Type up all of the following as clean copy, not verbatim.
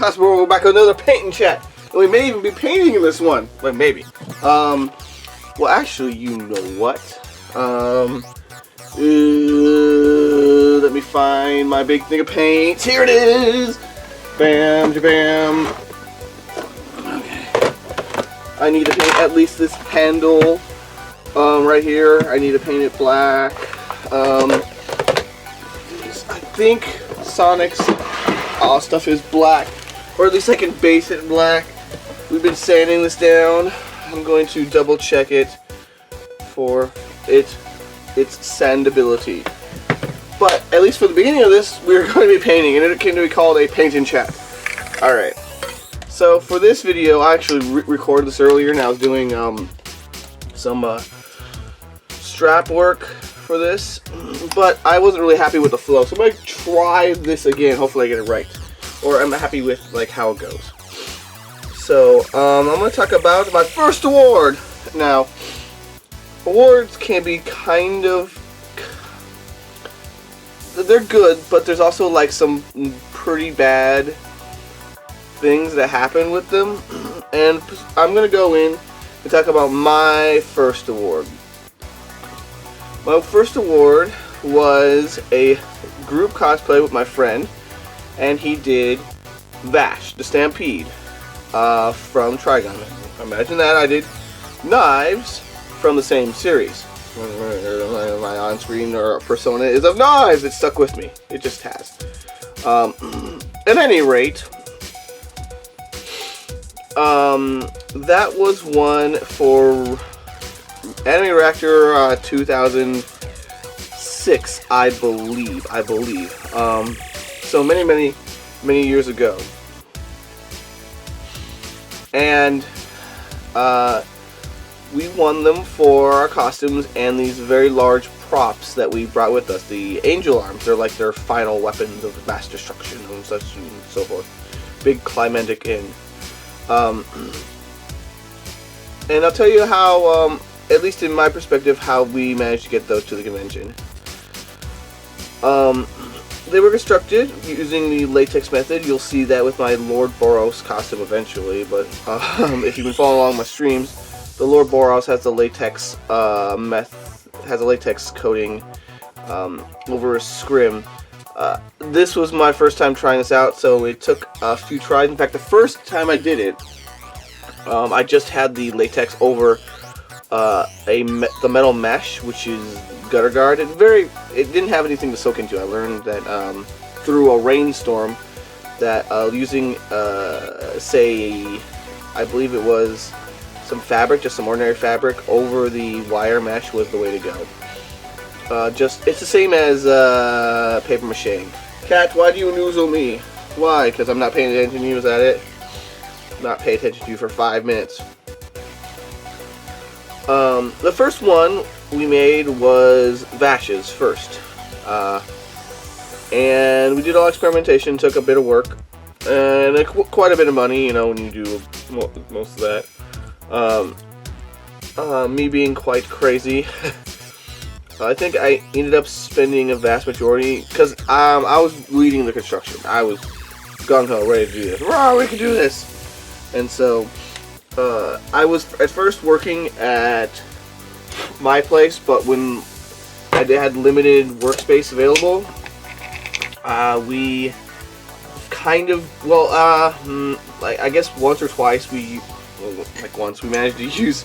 Cosmo, we're back with another painting chat. And we may even be painting in this one. Like, maybe. Well, actually, you know what? Let me find my big thing of paint. Here it is! Bam, bam. Okay. I need to paint at least this handle right here. I need to paint it black. I think Sonic's stuff is black, or at least I can base it black. We've been sanding this down. I'm going to double check it for its sandability. But at least for the beginning of this, we're going to be painting, and it can be called a paint and chat. Alright, so for this video, I actually recorded this earlier, and I was doing some strap work for this, but I wasn't really happy with the flow, so I'm going to try this again. Hopefully I get it right, or I'm happy with like how it goes. So I'm going to talk about my first award. Now, awards can be kind of, they're good, but there's also like some pretty bad things that happen with them, and I'm going to go in and talk about my first award. My first award was a group cosplay with my friend, and he did Vash, the Stampede, from Trigon. Imagine that. I did Knives from the same series. My on-screen persona is of Knives. It stuck with me. It just has. At any rate, that was one for Anime Reactor 2006, I believe. So many years ago. And we won them for our costumes and these very large props that we brought with us. The Angel Arms, they're like their final weapons of mass destruction and such and so forth. Big climatic end. And I'll tell you how, at least in my perspective, how we managed to get those to the convention. They were constructed using the latex method. You'll see that with my Lord Boros costume eventually, but if you've been following along my streams, the Lord Boros has the latex has a latex coating over a scrim. This was my first time trying this out, so it took a few tries. In fact, the first time I did it, I just had the latex over the metal mesh, which is gutter guard. It didn't have anything to soak into. I learned that through a rainstorm that using say, I believe it was some fabric, just some ordinary fabric over the wire mesh was the way to go. It's the same as paper mache. Cat, why do you noozle me? Why? Because I'm not paying attention to you, is that it? Not pay attention to you for 5 minutes. The first one we made was Vash's first. And we did all experimentation, took a bit of work, and quite a bit of money, you know, when you do most of that. Me being quite crazy. I think I ended up spending a vast majority, because I was leading the construction. I was gung-ho, ready to do this. Rah, we can do this! And so, I was at first working at my place, but when I had limited workspace available, we kind of, like, I guess once or twice we managed to use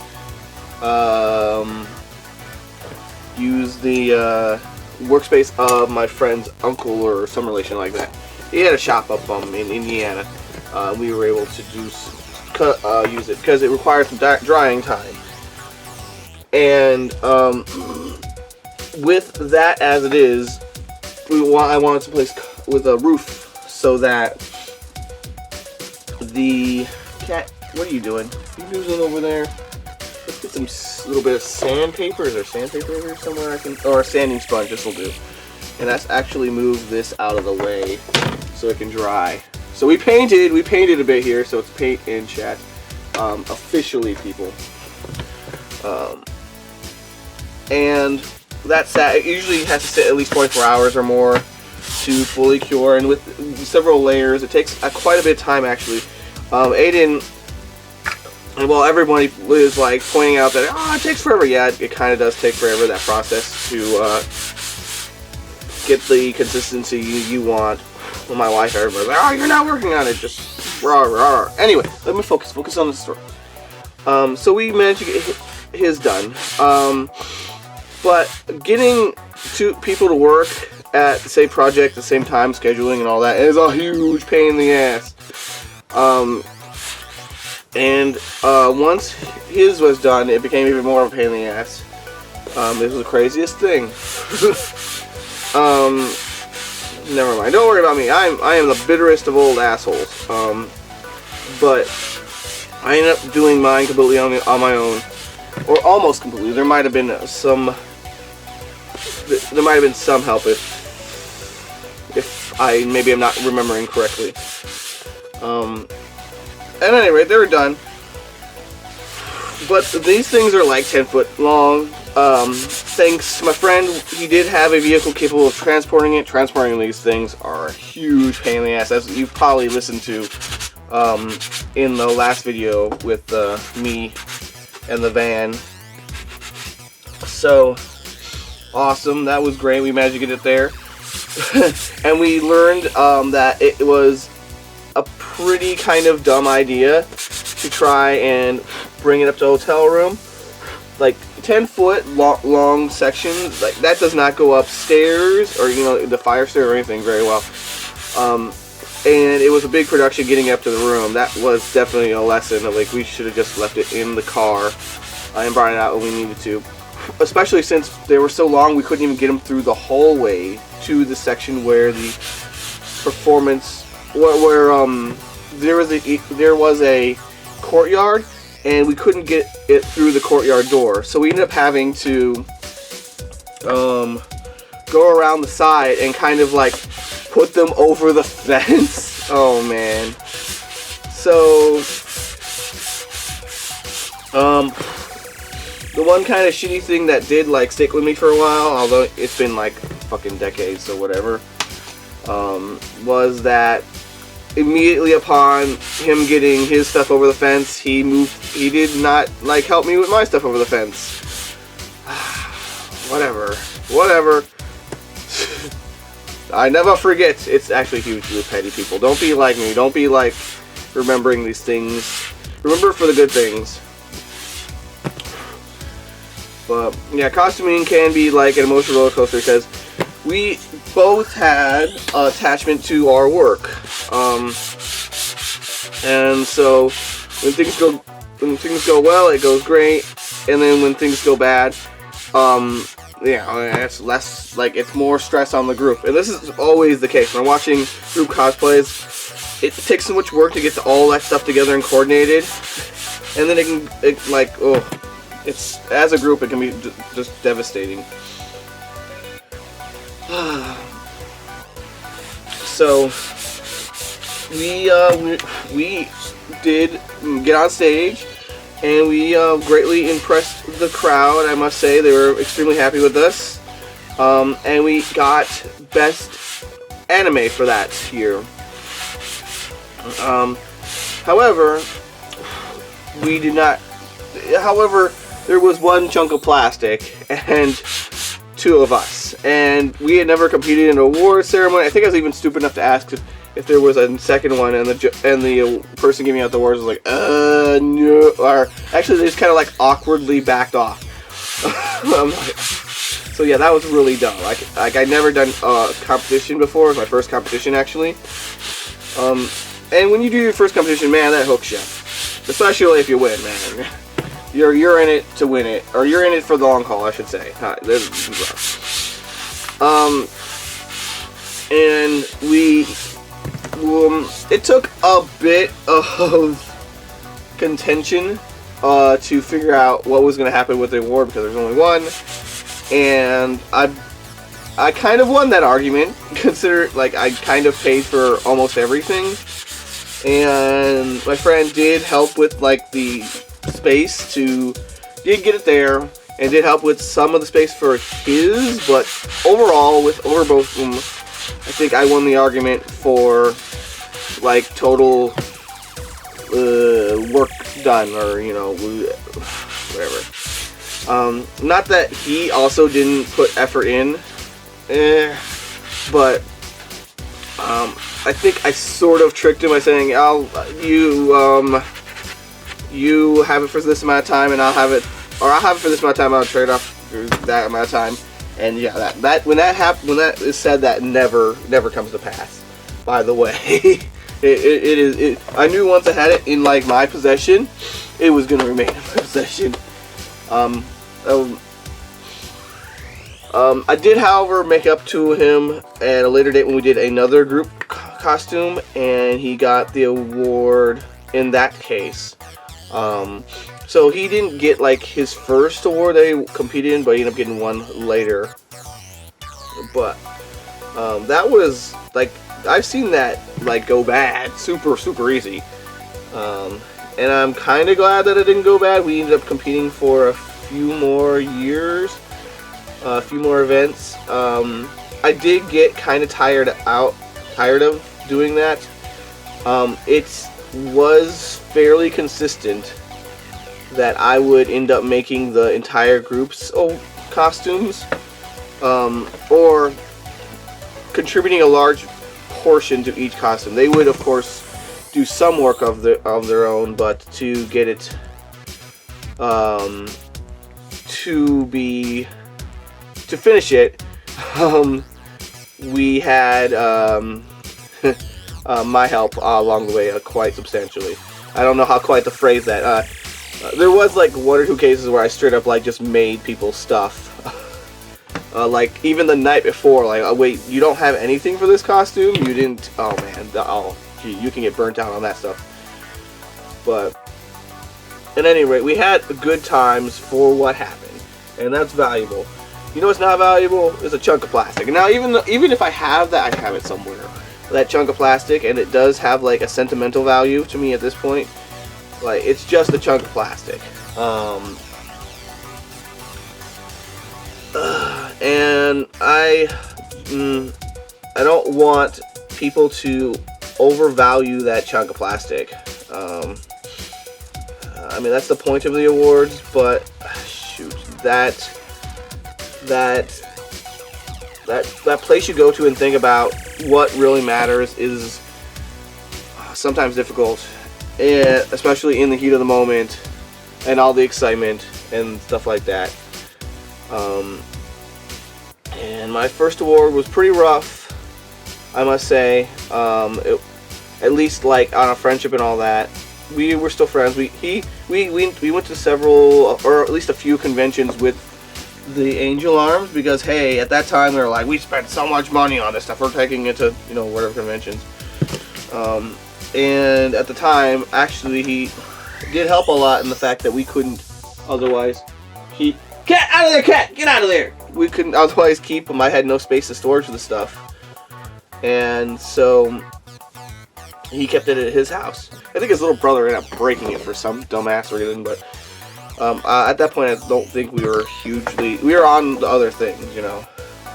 the workspace of my friend's uncle or some relation like that. He had a shop up in Indiana. We were able to use it because it required some drying time. And with that as it is, I wanted to place with a roof so that the cat. What are you doing? You noozling over there? Let's get some little bit of sandpaper. Is there sandpaper over here somewhere? Or a sanding sponge. This will do. And let's actually move this out of the way so it can dry. So we painted a bit here, so it's paint and chat. Officially, people. And that it usually has to sit at least 24 hours or more. to fully cure, and with several layers, it takes quite a bit of time actually. Aiden, well, everybody was like pointing out that it takes forever. Yeah, it kind of does take forever, that process to get the consistency you want. Well, my wife, everybody's like, you're not working on it, just rah rah. Anyway, let me focus on the story. So we managed to get his done. But getting people to work at the same project at the same time, scheduling and all that, is a huge pain in the ass. Once his was done, it became even more of a pain in the ass. It was the craziest thing. Never mind. Don't worry about me. I am the bitterest of old assholes. But I ended up doing mine completely on my own, or almost completely. There might have been some help if maybe I'm not remembering correctly. At any rate, they were done. But these things are like 10 foot long. Thanks to my friend, he did have a vehicle capable of transporting it. Transporting these things are a huge pain in the ass, as you've probably listened to in the last video with me and the van. So awesome, that was great. We managed to get it there. And we learned that it was a pretty kind of dumb idea to try and bring it up to a hotel room. Like 10-foot long sections, like that does not go upstairs or the fire stair or anything very well. And it was a big production getting up to the room. That was definitely a lesson of like we should have just left it in the car and brought it out when we needed to. Especially since they were so long, we couldn't even get them through the hallway to the section where the performance, where there was a courtyard, and we couldn't get it through the courtyard door. So we ended up having to go around the side and kind of like put them over the fence. Oh man. So the one kind of shitty thing that did like stick with me for a while, although it's been like fucking decades, so whatever, was that immediately upon him getting his stuff over the fence, he did not like help me with my stuff over the fence. Whatever. I never forget. It's actually huge with petty people. Don't be like me. Don't be like remembering these things. Remember for the good things. But yeah, costuming can be like an emotional roller coaster because we both had attachment to our work, and so when things go well, it goes great, and then when things go bad, it's less, like, it's more stress on the group. And this is always the case when I'm watching group cosplays. It takes so much work to get all that stuff together and coordinated, and then it's, as a group, it can be just devastating. So we did get on stage, and we greatly impressed the crowd. I must say, they were extremely happy with us, and we got Best Anime for that year. However, we did not. However, there was one chunk of plastic and two of us, and we had never competed in an award ceremony. I think I was even stupid enough to ask if there was a second one, and the person giving out the awards was like, no, or actually they just kind of like awkwardly backed off. So yeah, that was really dumb. Like I'd never done a competition before. It was my first competition actually. And when you do your first competition, man, that hooks you, especially if you win, man. You're in it to win it, or you're in it for the long haul, I should say. And it took a bit of contention to figure out what was going to happen with the award, because there's only one, and I kind of won that argument, consider like I kind of paid for almost everything, and my friend did help with like the space did get it there, and did help with some of the space for his, but overall, over both of them, I think I won the argument for like total work done, or you know, whatever. Not that he also didn't put effort in, but I think I sort of tricked him by saying, you have it for this amount of time, and I'll have it for this amount of time. I'll trade off that amount of time, and yeah, that when that is said, that never comes to pass. By the way, it I knew once I had it in like my possession, it was gonna remain in my possession. I did, however, make up to him at a later date when we did another group costume, and he got the award in that case. So he didn't get like his first award that he competed in, but he ended up getting one later. But that was like, I've seen that like go bad super easy, and I'm kind of glad that it didn't go bad. We ended up competing for a few more years, a few more events. I did get kind of tired of doing that. It was fairly consistent that I would end up making the entire group's costumes, or contributing a large portion to each costume. They would, of course, do some work of their own, but to get it to finish it, we had my help along the way quite substantially. I don't know how quite to phrase that. There was like one or two cases where I straight up like just made people stuff. Like even the night before, like, oh, wait, you don't have anything for this costume? You didn't? Oh man, oh gee, you can get burnt out on that stuff. But at any rate, we had good times for what happened, and that's valuable. You know what's not valuable? Is a chunk of plastic. Now even if I have that, I have it somewhere. That chunk of plastic, and it does have like a sentimental value to me at this point. Like, it's just a chunk of plastic. And I don't want people to overvalue that chunk of plastic. I mean, that's the point of the awards, but shoot, that place you go to and think about what really matters is sometimes difficult, and especially in the heat of the moment and all the excitement and stuff like that. And my first award was pretty rough, I must say. At least like on a friendship and all that, we were still friends. We went to several, or at least a few conventions with the Angel Arms, because hey, at that time we were like, we spent so much money on this stuff, we're taking it to, you know, whatever conventions. And at the time, actually, he did help a lot in the fact that we couldn't otherwise keep... Cat, out of there, cat! Get out of there! We couldn't otherwise keep them. I had no space to store the stuff. And so he kept it at his house. I think his little brother ended up breaking it for some dumbass reason, but at that point I don't think we were hugely... We were on the other things, you know,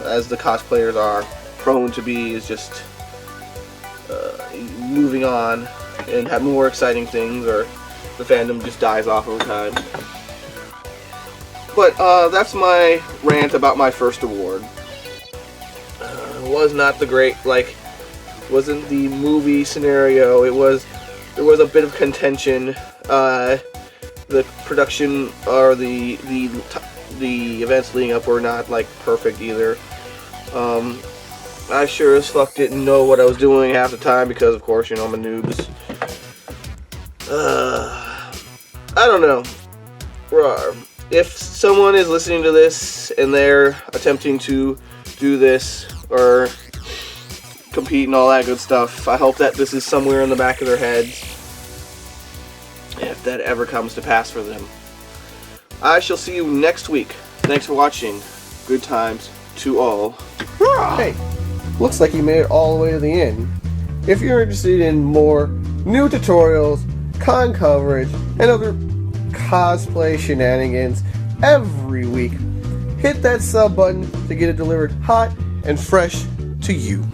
as the cosplayers are prone to be, is just moving on and have more exciting things, or the fandom just dies off over time. But that's my rant about my first award. Was not the great, like, wasn't the movie scenario. There was a bit of contention. The production, or the events leading up, were not like perfect either. I sure as fuck didn't know what I was doing half the time, because of course, you know, I'm a noobs. I don't know. If someone is listening to this and they're attempting to do this or compete and all that good stuff, I hope that this is somewhere in the back of their heads, if that ever comes to pass for them. I shall see you next week. Thanks for watching. Good times to all. Hey, looks like you made it all the way to the end. If you're interested in more new tutorials, con coverage, and other cosplay shenanigans every week, hit that sub button to get it delivered hot and fresh to you.